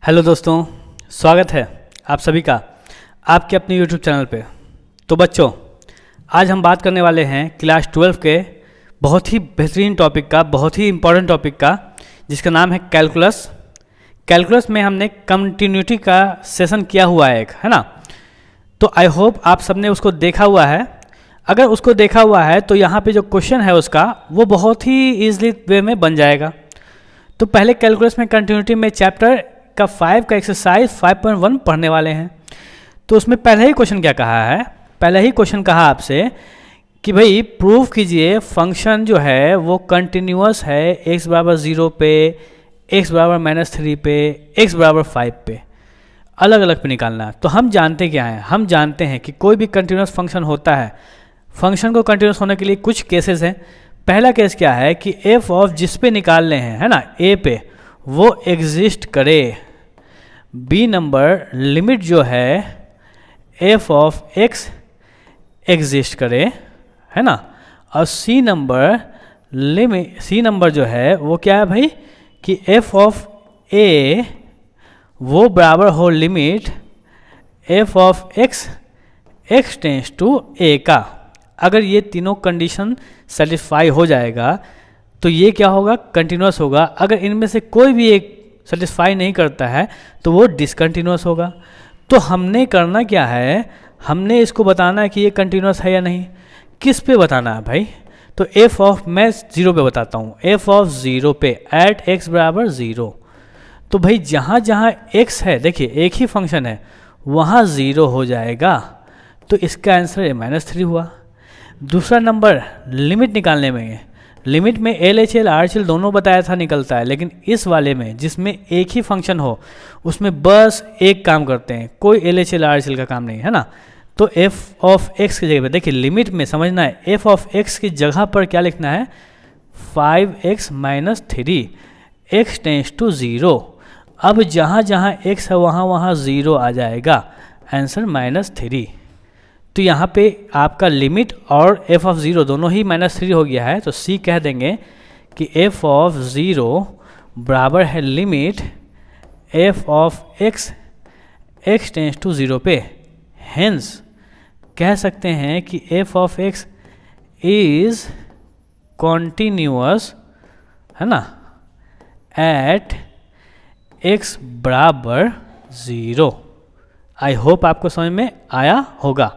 Hello दोस्तों, स्वागत है आप सभी का आपके अपने यूट्यूब चैनल पे। तो बच्चों, आज हम बात करने वाले हैं क्लास 12 के बहुत ही बेहतरीन टॉपिक का, बहुत ही इम्पोर्टेंट टॉपिक का, जिसका नाम है कैलकुलस। कैलकुलस में हमने कंटिन्यूटी का सेशन किया हुआ है एक, है ना। तो आई होप आप सबने उसको देखा हुआ है। अगर उसको देखा हुआ है तो यहाँ पे जो क्वेश्चन है उसका वो बहुत ही ईजिली वे में बन जाएगा। तो पहले कैलकुलस में कंटिन्यूटी में चैप्टर का 5 का एक्सरसाइज 5.1 पढ़ने वाले हैं। तो उसमें पहले ही क्वेश्चन क्या कहा है, पहले ही क्वेश्चन कहा आपसे कि भाई प्रूफ कीजिए फंक्शन जो है वो कंटिन्यूअस है x बराबर 0 पे, x बराबर -3 पे, x बराबर 5 पे, अलग अलग पे निकालना। तो हम जानते क्या हैं, हम जानते हैं कि कोई भी कंटिन्यूअस फंक्शन होता है, फंक्शन को कंटिन्यूअस होने के लिए कुछ केसेस हैं। पहला केस क्या है कि एफ ऑफ जिस पे निकालने हैं, है ना, ए पे, वो एग्जिस्ट करे। बी नंबर लिमिट जो है एफ ऑफ एक्स एग्जिस्ट करे, है ना। और c number limit, c number जो है वो क्या है भाई कि एफ ऑफ ए वो बराबर हो limit f of x x tends to a का। अगर ये तीनों कंडीशन सेटिस्फाई हो जाएगा तो ये क्या होगा, कंटिन्यूअस होगा। अगर इनमें से कोई भी एक सेटिस्फाई नहीं करता है तो वो डिसकंटिन्यूअस होगा। तो हमने करना क्या है, हमने इसको बताना है कि ये कंटिन्यूअस है या नहीं। किस पे बताना है भाई, तो एफ ऑफ, मैं 0 पे बताता हूँ, एफ ऑफ 0 पे एट एक्स बराबर 0। तो भाई जहाँ जहाँ x है, देखिए एक ही फंक्शन है, वहाँ 0 हो जाएगा। तो इसका आंसर -3 हुआ। दूसरा नंबर लिमिट निकालने में है, लिमिट में L H L R H L दोनों बताया था निकलता है, लेकिन इस वाले में जिसमें एक ही फंक्शन हो उसमें बस एक काम करते हैं, कोई L H L R H L का काम नहीं है ना। तो एफ ऑफ एक्स की जगह पे, देखिए लिमिट में समझना है, एफ ऑफ एक्स की जगह पर क्या लिखना है, 5x - 3 x टेंस टू 0। अब जहाँ जहाँ x है वहाँ वहाँ 0 आ जाएगा, आंसर -3। तो यहाँ पे आपका लिमिट और एफ ऑफ 0 दोनों ही -3 हो गया है। तो सी कह देंगे कि एफ ऑफ 0 बराबर है limit f of x x tends to 0 पे। हेंस कह सकते हैं कि f of x is continuous, है ना, एट एक्स बराबर 0। आई होप आपको समझ में आया होगा।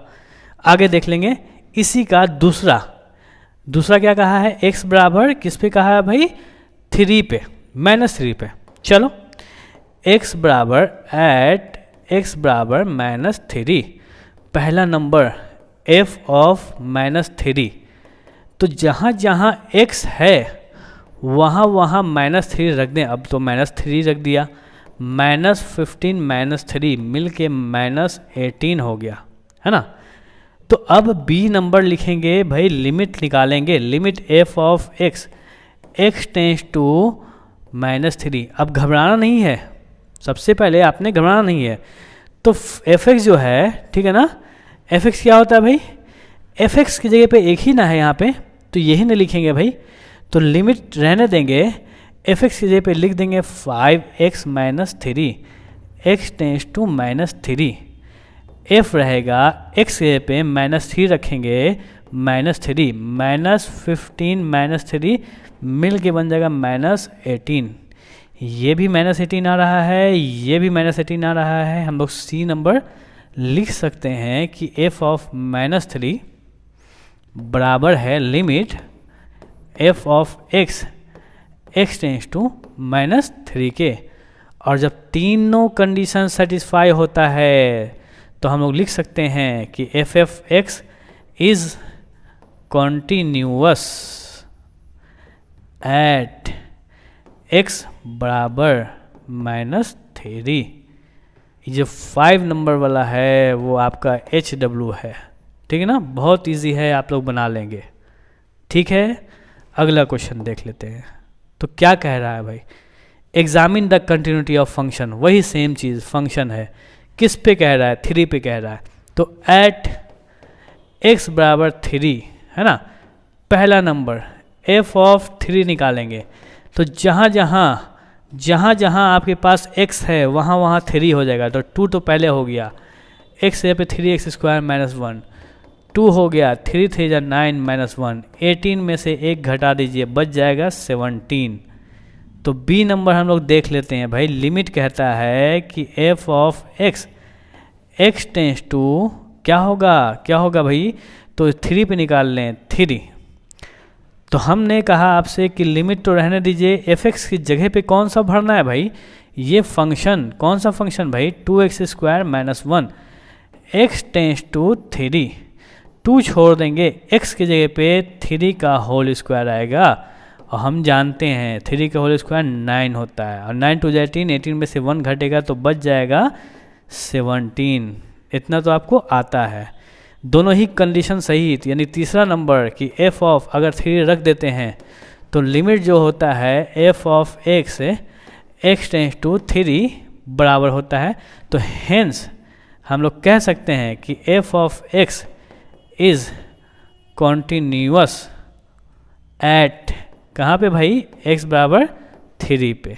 आगे देख लेंगे इसी का दूसरा क्या कहा है, x बराबर किस पे कहा है भाई, 3 पे, -3 पे। चलो x बराबर एट x बराबर -3, पहला नंबर f ऑफ -3। तो जहाँ जहाँ x है वहाँ वहाँ -3 रख दें। अब तो -3 रख दिया, -15 -3 मिल के -18 हो गया, है ना। तो अब b नंबर लिखेंगे भाई, लिमिट निकालेंगे, limit f of x x tends to -3। अब घबराना नहीं है, सबसे पहले आपने घबराना नहीं है। तो fx जो है, ठीक है ना, fx क्या होता है भाई, fx की जगह पे एक ही ना है यहाँ पे, तो यही ना लिखेंगे भाई। तो लिमिट रहने देंगे, fx की जगह पे लिख देंगे 5x - 3 x tends to -3। f रहेगा x के पे -3 रखेंगे, -3 -15 -3 मिल के बन जाएगा -18। ये भी -18 आ रहा है, ये भी -18 आ रहा है। हम लोग सी नंबर लिख सकते हैं कि f ऑफ -3 बराबर है limit f of x x tends to -3 के। और जब तीनों कंडीशन सेटिस्फाई होता है तो हम लोग लिख सकते हैं कि f f x is continuous at x बराबर -3। ये जो 5 नंबर वाला है वो आपका एच डब्ल्यू है, ठीक है ना, बहुत इजी है, आप लोग बना लेंगे। ठीक है, अगला क्वेश्चन देख लेते हैं। तो क्या कह रहा है भाई, examine the continuity of function, वही सेम चीज़, फंक्शन है, किस पे कह रहा है, 3 पे कह रहा है। तो एट x बराबर 3, है ना, पहला नंबर f ऑफ 3 निकालेंगे। तो जहाँ जहाँ जहाँ जहाँ आपके पास x है वहाँ वहाँ 3 हो जाएगा, तो 2 तो पहले हो गया, x जगह पे 3x² माइनस 1, 2 हो गया, 3 3 जा 9 माइनस 1, 18 में से 1 घटा दीजिए, बच जाएगा 17। तो बी नंबर हम लोग देख लेते हैं भाई। लिमिट कहता है कि f of x tends to क्या होगा भाई, तो 3 पे निकाल लें 3। तो हमने कहा आपसे कि लिमिट तो रहने दीजिए, f(x) की जगह पे कौन सा भरना है भाई, ये फंक्शन, कौन सा फंक्शन भाई, 2x² minus 1, x tends to 3, 2 छोड़ देंगे, x की जगह पे 3 का होल स्क्वायर आएगा, और हम जानते हैं 3 का होल स्क्वायर 9 होता है, और 9 2 18, 18 में से 1 घटेगा तो बच जाएगा 17। इतना तो आपको आता है। दोनों ही कंडीशन सही थी, यानी तीसरा नंबर कि f ऑफ अगर 3 रख देते हैं तो लिमिट जो होता है f of x tends to 3 बराबर होता है। तो हेंस हम लोग कह सकते हैं कि f of x is continuous at कहाँ पे भाई, x बराबर 3 पे।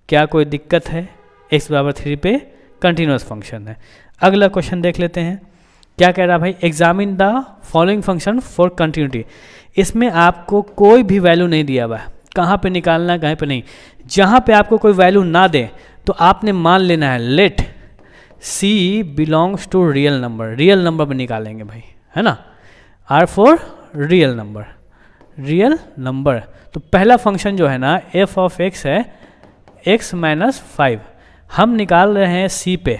क्या कोई दिक्कत है, x बराबर 3 पे कंटिन्यूअस फंक्शन है। अगला क्वेश्चन देख लेते हैं, क्या कह रहा है भाई, examine the following function for continuity. इसमें आपको कोई भी वैल्यू नहीं दिया हुआ है, कहाँ पे निकालना है कहाँ पे नहीं। जहाँ पे आपको कोई वैल्यू ना दे तो आपने मान लेना है let c belongs to real number, real number में निकालेंगे भाई, है ना, r फॉर रियल नंबर। तो पहला फंक्शन जो है ना f ऑफ x है x माइनस 5, हम निकाल रहे हैं c पे,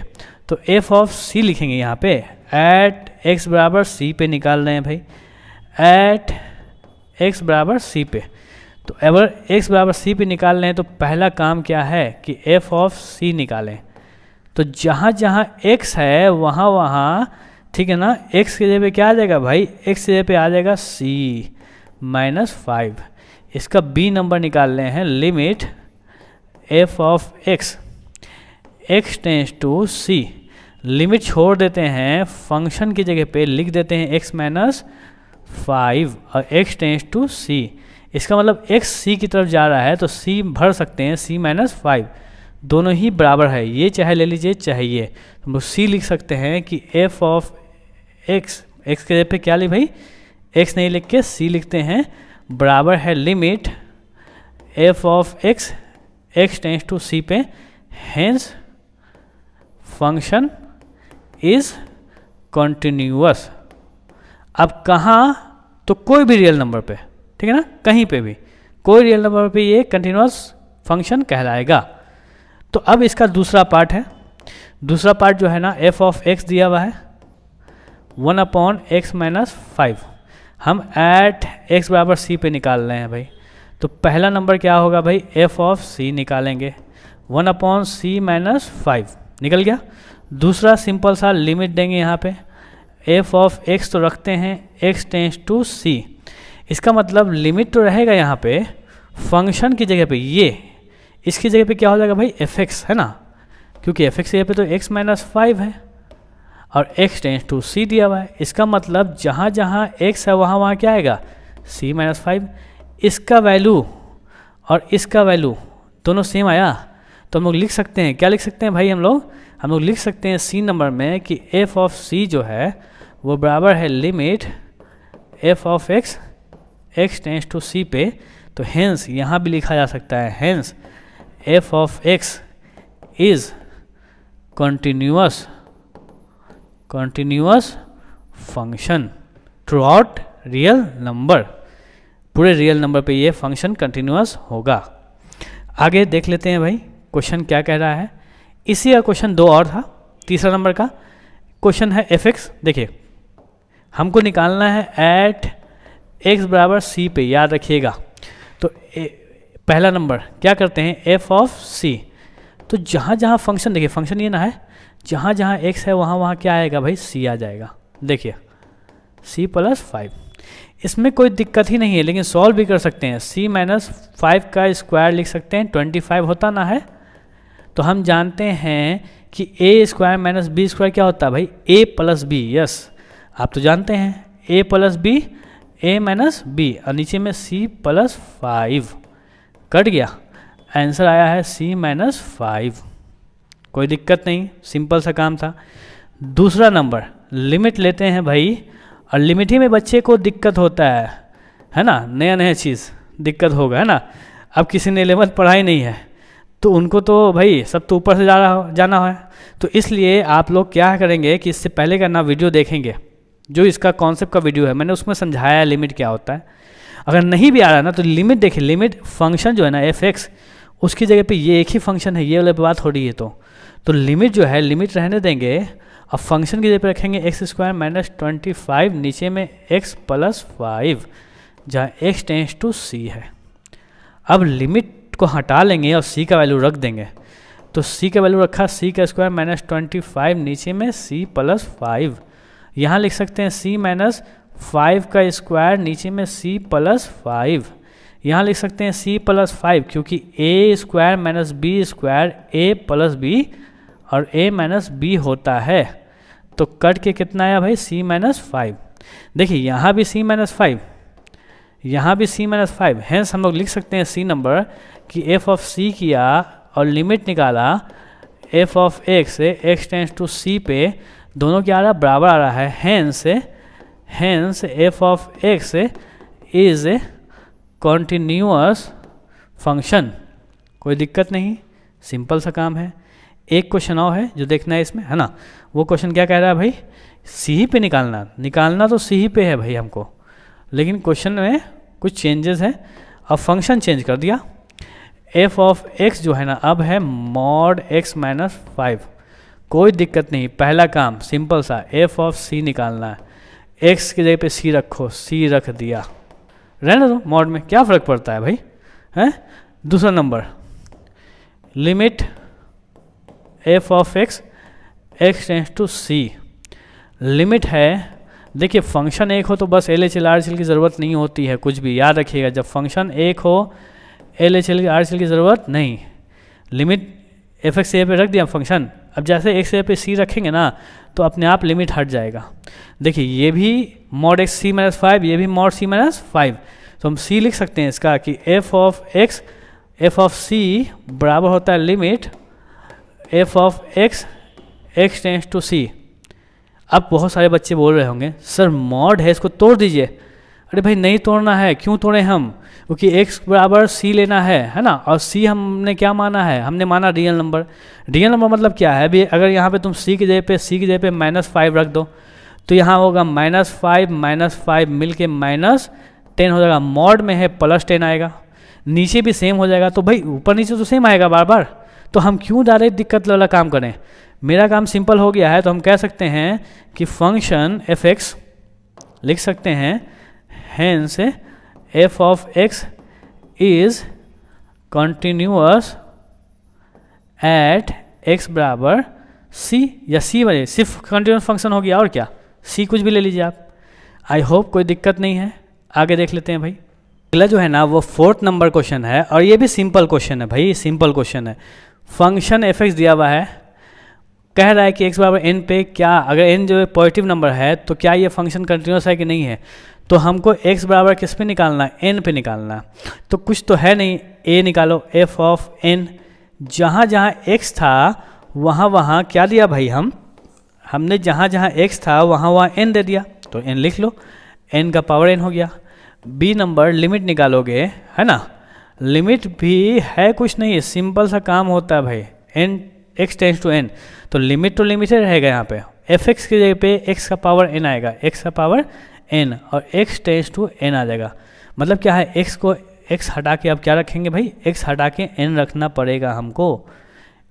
तो f ऑफ c लिखेंगे यहाँ पे, एट x बराबर c पे निकाल रहे हैं भाई, एट x बराबर c पे। तो अगर x बराबर c पे निकाल रहे हैं तो पहला काम क्या है कि f ऑफ c निकालें। तो जहाँ जहाँ x है वहाँ वहाँ, ठीक है ना, x के जगह पे क्या आ जाएगा भाई, x के जगह पे आ जाएगा c माइनस 5। इसका b नंबर निकाल रहे हैं, limit f of x tends to c, limit छोड़ देते हैं, फंक्शन की जगह पे लिख देते हैं x माइनस 5 और x टेंस टू c। इसका मतलब x c की तरफ जा रहा है तो c भर सकते हैं, c माइनस 5 दोनों ही बराबर है, ये चाहे ले लीजिए चाहे ये। हम लोग c लिख सकते हैं कि f ऑफ x के जगह पे क्या लिख भाई, x नहीं लिख के c लिखते हैं, बराबर है limit f of x tends to c पे, हेंस फंक्शन इज कॉन्टिन्यूअस। अब कहाँ, तो कोई भी रियल नंबर पे, ठीक है ना, कहीं पे भी कोई रियल नंबर पे ये कंटिन्यूअस फंक्शन कहलाएगा। तो अब इसका दूसरा पार्ट है, दूसरा पार्ट जो है ना f ऑफ x दिया हुआ है 1/x माइनस 5, हम एट x बराबर c पे निकाल रहे हैं भाई। तो पहला नंबर क्या होगा भाई, f ऑफ c निकालेंगे, 1/c माइनस 5 निकल गया। दूसरा सिंपल सा लिमिट देंगे यहाँ पे, f ऑफ x तो रखते हैं, x टेंस टू c। इसका मतलब लिमिट तो रहेगा यहाँ पे, फंक्शन की जगह पे ये, इसकी जगह पे क्या हो जाएगा भाई, fx है ना, क्योंकि fx की जगह पे तो x माइनस 5 है और x टेंस टू c दिया हुआ है। इसका मतलब जहाँ जहाँ x है वहाँ वहाँ क्या आएगा, c माइनस 5। इसका वैल्यू और इसका वैल्यू दोनों सेम आया, तो हम लोग लिख सकते हैं, क्या लिख सकते हैं भाई, हम लोग लिख सकते हैं सी नंबर में कि f ऑफ c जो है वो बराबर है limit f of x tends to c पे। तो हेंस यहाँ भी लिखा जा सकता है, hence f of x is continuous function through out real number, पूरे रियल नंबर पे ये फंक्शन कंटिन्यूअस होगा। आगे देख लेते हैं भाई क्वेश्चन क्या कह रहा है। इसी का क्वेश्चन 2 और था, तीसरा नंबर का क्वेश्चन है f(x). देखिए हमको निकालना है एट x बराबर c पे, याद रखिएगा। तो पहला नंबर क्या करते हैं, f ऑफ c। तो जहाँ जहाँ फंक्शन, देखिए फंक्शन ये ना है, जहाँ जहाँ x है वहाँ वहाँ क्या आएगा भाई, c आ जाएगा। देखिए c प्लस 5, इसमें कोई दिक्कत ही नहीं है, लेकिन सॉल्व भी कर सकते हैं। c माइनस 5 का स्क्वायर लिख सकते हैं, 25 होता ना है। तो हम जानते हैं कि a square minus b square क्या होता है भाई, a प्लस बी। यस, आप तो जानते हैं a plus b, a minus b, और नीचे में c प्लस 5 कट गया। आंसर आया है c-5। कोई दिक्कत नहीं, सिंपल सा काम था। दूसरा नंबर, लिमिट लेते हैं भाई, और लिमिट ही में बच्चे को दिक्कत होता है ना, नया नया चीज़ दिक्कत होगा, है ना। अब किसी ने 11th पढ़ाई नहीं है तो उनको तो भाई सब तो ऊपर से जाना है। तो इसलिए आप लोग क्या करेंगे कि इससे पहले का ना वीडियो देखेंगे, जो इसका कॉन्सेप्ट का वीडियो है, मैंने उसमें समझाया लिमिट क्या होता है। अगर नहीं भी आ रहा ना तो लिमिट देखिए, लिमिट फंक्शन जो है ना f(x), उसकी जगह पे ये एक ही फंक्शन है, ये वाली बात हो रही है। तो लिमिट जो है, लिमिट रहने देंगे, अब फंक्शन की जगह पे रखेंगे x² - 25, नीचे में x + 5, जहाँ x टेंड्स टू c है। अब लिमिट को हटा लेंगे और c का वैल्यू रख देंगे, तो c का वैल्यू रखा c² - 25, नीचे में c + 5, यहाँ लिख सकते हैं c - 5 का स्क्वायर, नीचे में c + 5, यहाँ लिख सकते हैं c + 5, क्योंकि a² - b² a + b और a - b होता है। तो कट के कितना आया भाई, c - 5। देखिए यहाँ भी c - 5, यहाँ भी c - 5, हेंस हम लोग लिख सकते हैं c नंबर कि f(c) किया और लिमिट निकाला f(x) से x टेंड्स टू c पे, दोनों क्या आ रहा है, बराबर आ रहा है। Hence f(x) is continuous function. कोई दिक्कत नहीं, सिंपल सा काम है। एक क्वेश्चन और है जो देखना है इसमें, है ना। वो क्वेश्चन क्या कह रहा है भाई, सी ही पे निकालना तो सी ही पे है भाई हमको, लेकिन क्वेश्चन में कुछ चेंजेस है। अब फंक्शन चेंज कर दिया, f(x) जो है ना अब है mod x - 5। कोई दिक्कत नहीं, पहला काम सिंपल सा, f(c) निकालना है, x की जगह पे c रखो, c रख दिया, रहने दो मॉड में, क्या फ़र्क पड़ता है भाई, हैं। दूसरा number, limit f(x) x tends to c, limit है। देखिए फंक्शन एक हो तो बस LHL RHL की ज़रूरत नहीं होती है, कुछ भी याद रखिएगा, जब फंक्शन एक हो LHL RHL की ज़रूरत नहीं। लिमिट f(x) पे रख दिया फंक्शन, अब जैसे x पे c रखेंगे ना तो अपने आप लिमिट हट जाएगा। देखिए ये भी mod x c - 5, ये भी mod c - 5, तो हम c लिख सकते हैं इसका कि f(c) बराबर होता है limit f(x) x tends to c। अब बहुत सारे बच्चे बोल रहे होंगे सर मॉड है, इसको तोड़ दीजिए। अरे भाई नहीं तोड़ना है, क्यों तोड़ें हम, क्योंकि x बराबर c लेना है ना, और c हमने क्या माना है, हमने माना रियल नंबर। रियल नंबर मतलब क्या है, अभी अगर यहाँ पे तुम c की जगह पे -5 रख दो तो यहाँ होगा -5 मिल के -10 हो जाएगा, मॉड में है +10 आएगा, नीचे भी सेम हो जाएगा, तो भाई ऊपर नीचे तो सेम आएगा बार बार, तो हम क्यों डायरेक्ट दिक्कत वाला काम करें। मेरा काम सिंपल हो गया है, तो हम कह सकते हैं कि फंक्शन f(x) लिख सकते हैं, hence f(x) is continuous at x बराबर c, या c बजे सिर्फ कॉन्टिन्यूअस फंक्शन हो गया, और क्या, c कुछ भी ले लीजिए आप। आई होप कोई दिक्कत नहीं है, आगे देख लेते हैं भाई। अगला जो है ना वो 4th नंबर क्वेश्चन है, और ये भी सिंपल क्वेश्चन है भाई, सिंपल क्वेश्चन है। फंक्शन f(x) दिया हुआ है, कह रहा है कि x बराबर n पे क्या, अगर n जो पॉजिटिव नंबर है तो क्या ये फंक्शन कंटिन्यूस है कि नहीं है। तो हमको x बराबर किस पे निकालना है, n पे निकालना है। तो कुछ तो है नहीं, a निकालो, f(n), जहाँ जहाँ x था वहाँ वहाँ क्या दिया भाई, हमने जहाँ जहाँ x था वहाँ वहाँ n दे दिया, तो n लिख लो, n का पावर n हो गया। b नंबर लिमिट निकालोगे, है ना, लिमिट भी है कुछ नहीं, सिंपल सा काम होता है भाई, n x tends to n, तो लिमिट ही रहेगा यहाँ पे, f(x) की जगह पे x का पावर n आएगा, x का पावर n, और x टेंड्स टू n आ जाएगा। मतलब क्या है, x को x हटा के अब क्या रखेंगे भाई, x हटा के n रखना पड़ेगा हमको,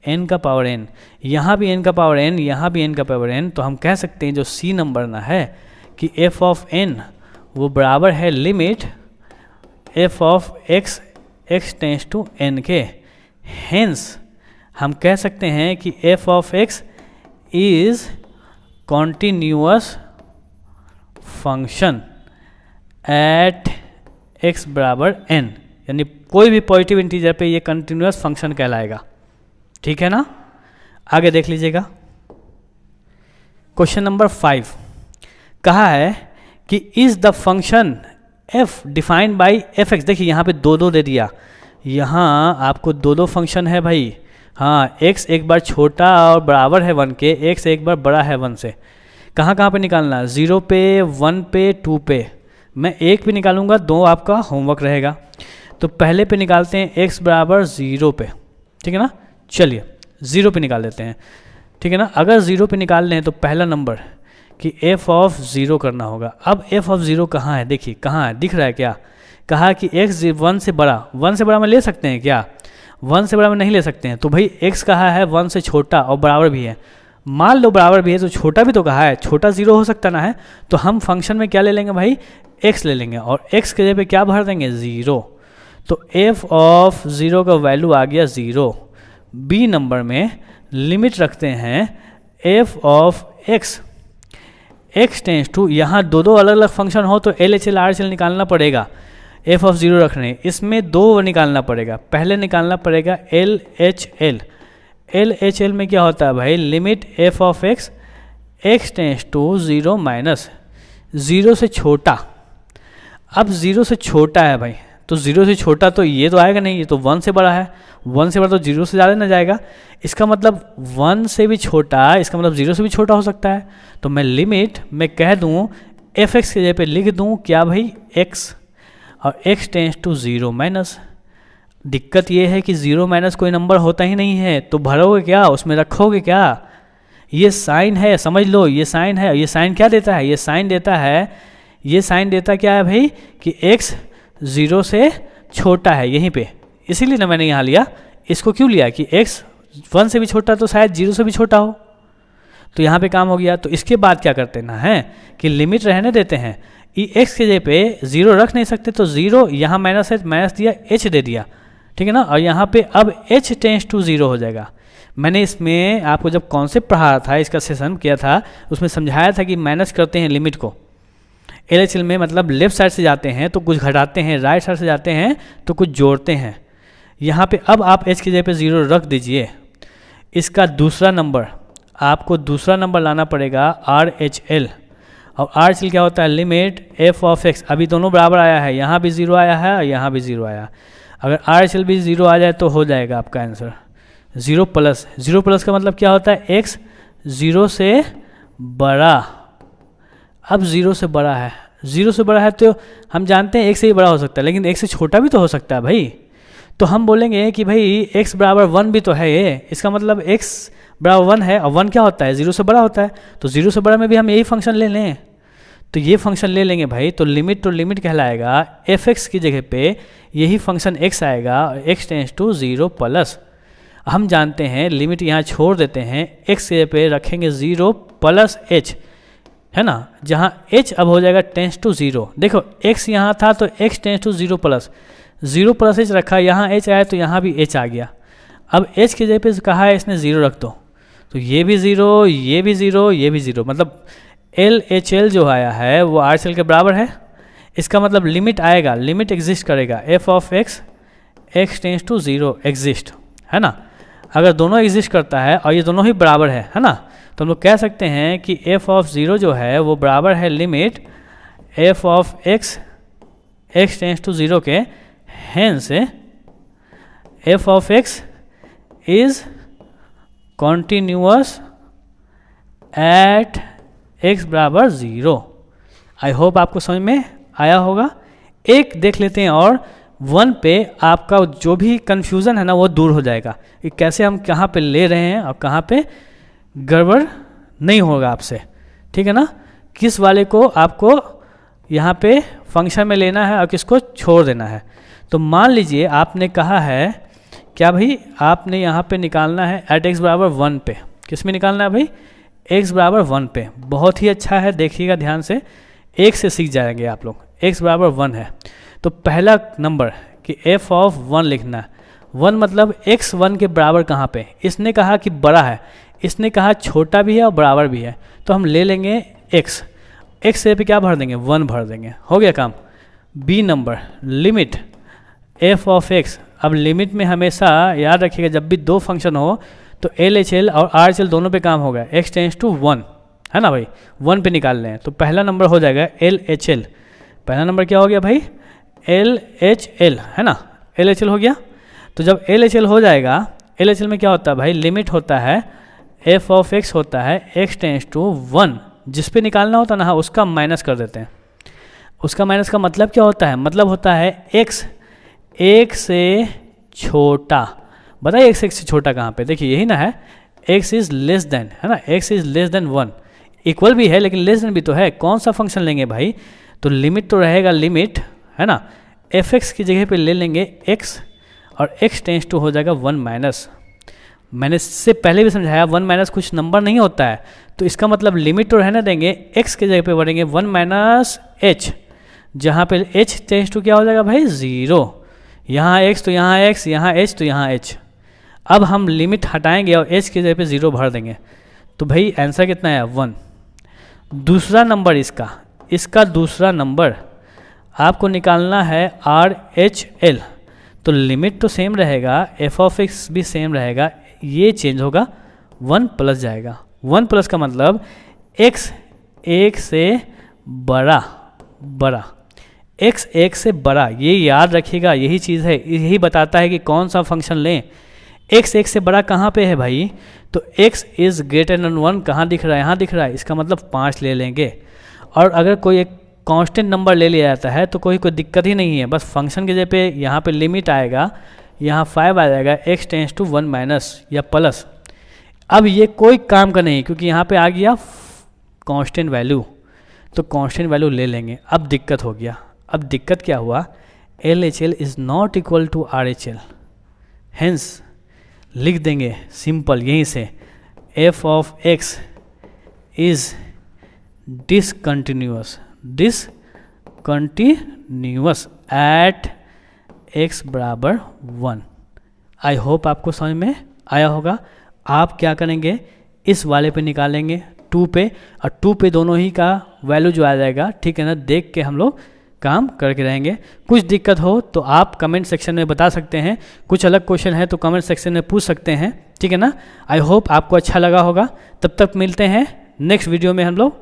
n का पावर n, यहाँ भी n का पावर n, यहाँ भी n का पावर n, तो हम कह सकते हैं जो c नंबर ना है कि f(n) वो बराबर है limit f(x) x tends to n के। हेंस हम कह सकते हैं कि f(x) is continuous function at x बराबर n, यानी कोई भी पॉजिटिव इंटीजर पे ये कंटिन्यूअस फंक्शन कहलाएगा। ठीक है ना, आगे देख लीजिएगा। क्वेश्चन नंबर 5 कहा है कि is the function f defined by f(x), देखिए यहाँ पे 2 दे दिया, यहाँ आपको दो दो फंक्शन है भाई। हाँ, x एक बार छोटा और बराबर है 1 के, x एक बार बड़ा है 1 से। कहाँ कहाँ पे निकालना? 0 पे, 1 पे, 2 पे। मैं एक पे निकालूंगा, 2 आपका होमवर्क रहेगा। तो पहले पे निकालते हैं x बराबर 0 पे, ठीक है ना। चलिए 0 पे निकाल देते हैं, ठीक है ना। अगर 0 पे निकाल लें तो पहला नंबर कि f ऑफ 0 करना होगा। अब f ऑफ 0 कहाँ है? देखिए कहाँ है, दिख रहा है क्या? कहा कि x 1 से बड़ा, 1 से बड़ा में ले सकते हैं क्या? 1 से बड़ा में नहीं ले सकते हैं। तो भाई x कहा है 1 से छोटा और बराबर भी है। मान लो बराबर भी है तो छोटा भी तो कहा है, छोटा 0 हो सकता ना है। तो हम फंक्शन में क्या ले लेंगे भाई? x ले लेंगे और x के जगह पे क्या भर देंगे? 0। तो f ऑफ 0 का वैल्यू आ गया 0। बी नंबर में लिमिट रखते हैं f of x tends to, यहाँ दो दो अलग अलग फंक्शन हो तो LHL RHL निकालना पड़ेगा। f ऑफ 0 रखने, इसमें दो निकालना पड़ेगा। पहले निकालना पड़ेगा LHL। LHL में क्या होता है भाई? Limit f of x tends to 0 minus 0 से छोटा। अब 0 से छोटा है भाई, तो 0 से छोटा तो ये तो आएगा नहीं, ये तो 1 से बड़ा है। 1 से बड़ा तो 0 से ज़्यादा ना जाएगा। इसका मतलब 1 से भी छोटा, इसका मतलब 0 से भी छोटा हो सकता है। तो मैं लिमिट में कह दूँ f(x) के जगह पे लिख दूँ क्या भाई? x, और x टेंस टू 0 माइनस। दिक्कत ये है कि 0 माइनस कोई नंबर होता ही नहीं है, तो भरोगे क्या? उसमें रखोगे क्या? ये साइन है, समझ लो, ये साइन है। ये साइन क्या देता है? ये साइन देता है, ये साइन देता क्या है भाई? कि x 0 से छोटा है यहीं पे, इसीलिए ना मैंने यहाँ लिया। इसको क्यों लिया कि x 1 से भी छोटा तो शायद 0 से भी छोटा हो, तो यहाँ पे काम हो गया। तो इसके बाद क्या करते ना है कि लिमिट रहने देते हैं। x के जगह पे 0 रख नहीं सकते, तो 0 यहाँ माइनस है, माइनस दिया, h दे दिया, ठीक है ना। और यहाँ पे अब h टेंस टू 0 हो जाएगा। मैंने इसमें आपको जब कॉन्सेप्ट पढ़ाया था, इसका सेशन किया था, उसमें समझाया था कि माइनस करते हैं लिमिट को। LHL में मतलब लेफ्ट साइड से जाते हैं तो कुछ घटाते हैं, राइट साइड से जाते हैं तो कुछ जोड़ते हैं। यहाँ पे अब आप h की जगह पे 0 रख दीजिए। इसका दूसरा नंबर, आपको दूसरा नंबर लाना पड़ेगा RHL। और RHL क्या होता है? Limit f of x। अभी दोनों बराबर आया है, यहाँ भी 0 आया है और यहाँ भी 0 आया। अगर RHL भी 0 आ जाए तो हो जाएगा आपका आंसर। 0 प्लस, 0 प्लस का मतलब क्या होता है? x 0 से बड़ा। अब 0 से बड़ा है, 0 से बड़ा है तो हम जानते हैं x से ही बड़ा हो सकता है, लेकिन x से छोटा भी तो हो सकता है भाई। तो हम बोलेंगे कि भाई x बराबर 1 भी तो है ये, इसका मतलब x बराबर 1 है, और 1 क्या होता है? 0 से बड़ा होता है। तो 0 से बड़ा में भी हम यही फंक्शन ले लें, तो ये फंक्शन ले लेंगे भाई। तो लिमिट कहलाएगा f(x) की जगह पे यही फंक्शन x आएगा, और x टेंस टू 0 प्लस। हम जानते हैं लिमिट यहाँ छोड़ देते हैं, x के पे रखेंगे 0 प्लस h, है ना। जहाँ h अब हो जाएगा टेंस टू 0। देखो x यहाँ था तो x tends to 0 plus, 0 plus h रखा, यहाँ h आया तो यहाँ भी h आ गया। अब h की जगह पे कहा है इसने 0 रख दो, तो ये भी 0, ये भी 0, ये भी 0। मतलब LHL जो आया है वो RHL के बराबर है। इसका मतलब लिमिट आएगा, लिमिट एग्जिस्ट करेगा, f of x tends to 0 exist, है ना। अगर दोनों एग्जिस्ट करता है और ये दोनों ही बराबर है ना, तो हम लोग कह सकते हैं कि f ऑफ 0 जो है वो बराबर है limit f of x tends to 0 के। Hence f of x is continuous at x बराबर 0। आई होप आपको समझ में आया होगा। एक देख लेते हैं और 1 पे आपका जो भी कन्फ्यूज़न है ना वो दूर हो जाएगा कि कैसे हम कहाँ पे ले रहे हैं और कहाँ पे गड़बड़ नहीं होगा आपसे, ठीक है ना। किस वाले को आपको यहाँ पे फंक्शन में लेना है और किसको छोड़ देना है। तो मान लीजिए आपने कहा है क्या भाई, आपने यहाँ पे निकालना है एट x बराबर 1 पे। किस में निकालना है भाई? x बराबर 1 पे। बहुत ही अच्छा है, देखिएगा ध्यान से, एक से सीख जाएंगे आप लोग। x बराबर 1 है तो पहला नंबर कि f ऑफ 1 लिखना है। 1 मतलब x 1 के बराबर कहाँ पे? इसने कहा कि बड़ा है, इसने कहा छोटा भी है और बराबर भी है, तो हम ले लेंगे x। x से पे क्या भर देंगे? 1 भर देंगे, हो गया काम। b number limit f of x। अब लिमिट में हमेशा याद रखिएगा जब भी दो फंक्शन हो तो LHL और RHL दोनों पे काम होगा। x टेंस टू 1, है ना भाई, 1 पे निकाल लें तो पहला नंबर हो जाएगा LHL। पहला नंबर क्या हो गया भाई? LHL, है ना, LHL हो गया। तो जब LHL हो जाएगा, LHL में क्या होता है भाई, लिमिट होता है f ऑफ x होता है x टेंस टू 1, जिस पे निकालना होता है ना उसका माइनस कर देते हैं। उसका माइनस का मतलब क्या होता है, मतलब होता है x 1 से छोटा। बताइए x से छोटा कहाँ पे, देखिए यही ना है, x इज़ लेस देन, है ना, x is less than 1, equal भी है लेकिन लेस देन भी तो है। कौन सा फंक्शन लेंगे भाई, तो लिमिट तो रहेगा लिमिट, है ना, fx की जगह पे ले लेंगे x और x टेंस टू हो जाएगा 1 माइनस। मैंने इससे पहले भी समझाया 1 माइनस कुछ नंबर नहीं होता है, तो इसका मतलब लिमिट तो रहने देंगे, x के जगह पे बढ़ेंगे 1 माइनस h, जहाँ पे h टेंस टू क्या हो जाएगा भाई 0, यहाँ x तो यहाँ x, यहाँ h तो यहाँ h। अब हम लिमिट हटाएंगे और h की जगह पे 0 भर देंगे, तो भाई आंसर कितना है 1। दूसरा नंबर इसका दूसरा नंबर आपको निकालना है RHL, तो लिमिट तो सेम रहेगा, f ऑफ x भी सेम रहेगा, ये चेंज होगा 1 प्लस जाएगा। 1 प्लस का मतलब x 1 से बड़ा, x 1 से बड़ा, ये याद रखिएगा, यही चीज़ है, यही बताता है कि कौन सा फंक्शन लें। x 1 से बड़ा कहाँ पे है भाई, तो x इज़ ग्रेटर देन 1 कहाँ दिख रहा है, यहाँ दिख रहा है, इसका मतलब 5 ले लेंगे। और अगर कोई एक कांस्टेंट नंबर ले लिया जाता है तो कोई दिक्कत ही नहीं है, बस फंक्शन के जगह पे यहाँ पे लिमिट आएगा, यहाँ 5 आ जाएगा, x टेंस टू 1 माइनस या प्लस। अब ये कोई काम का नहीं, क्योंकि यहाँ पे आ गया कांस्टेंट वैल्यू, तो कांस्टेंट वैल्यू ले लेंगे। अब दिक्कत हो गया, अब दिक्कत क्या हुआ, LHL is not equal to RHL, hence लिख देंगे सिंपल यहीं से, f of x is discontinuous at x बराबर 1। आई होप आपको समझ में आया होगा। आप क्या करेंगे, इस वाले पे निकालेंगे 2 पे, और 2 पे दोनों ही का वैल्यू जो आ जाएगा, ठीक है ना, देख के हम लोग काम करके रहेंगे। कुछ दिक्कत हो तो आप कमेंट सेक्शन में बता सकते हैं, कुछ अलग क्वेश्चन है तो कमेंट सेक्शन में पूछ सकते हैं, ठीक है ना। आई होप आपको अच्छा लगा होगा। तब तक मिलते हैं नेक्स्ट वीडियो में हम लोग।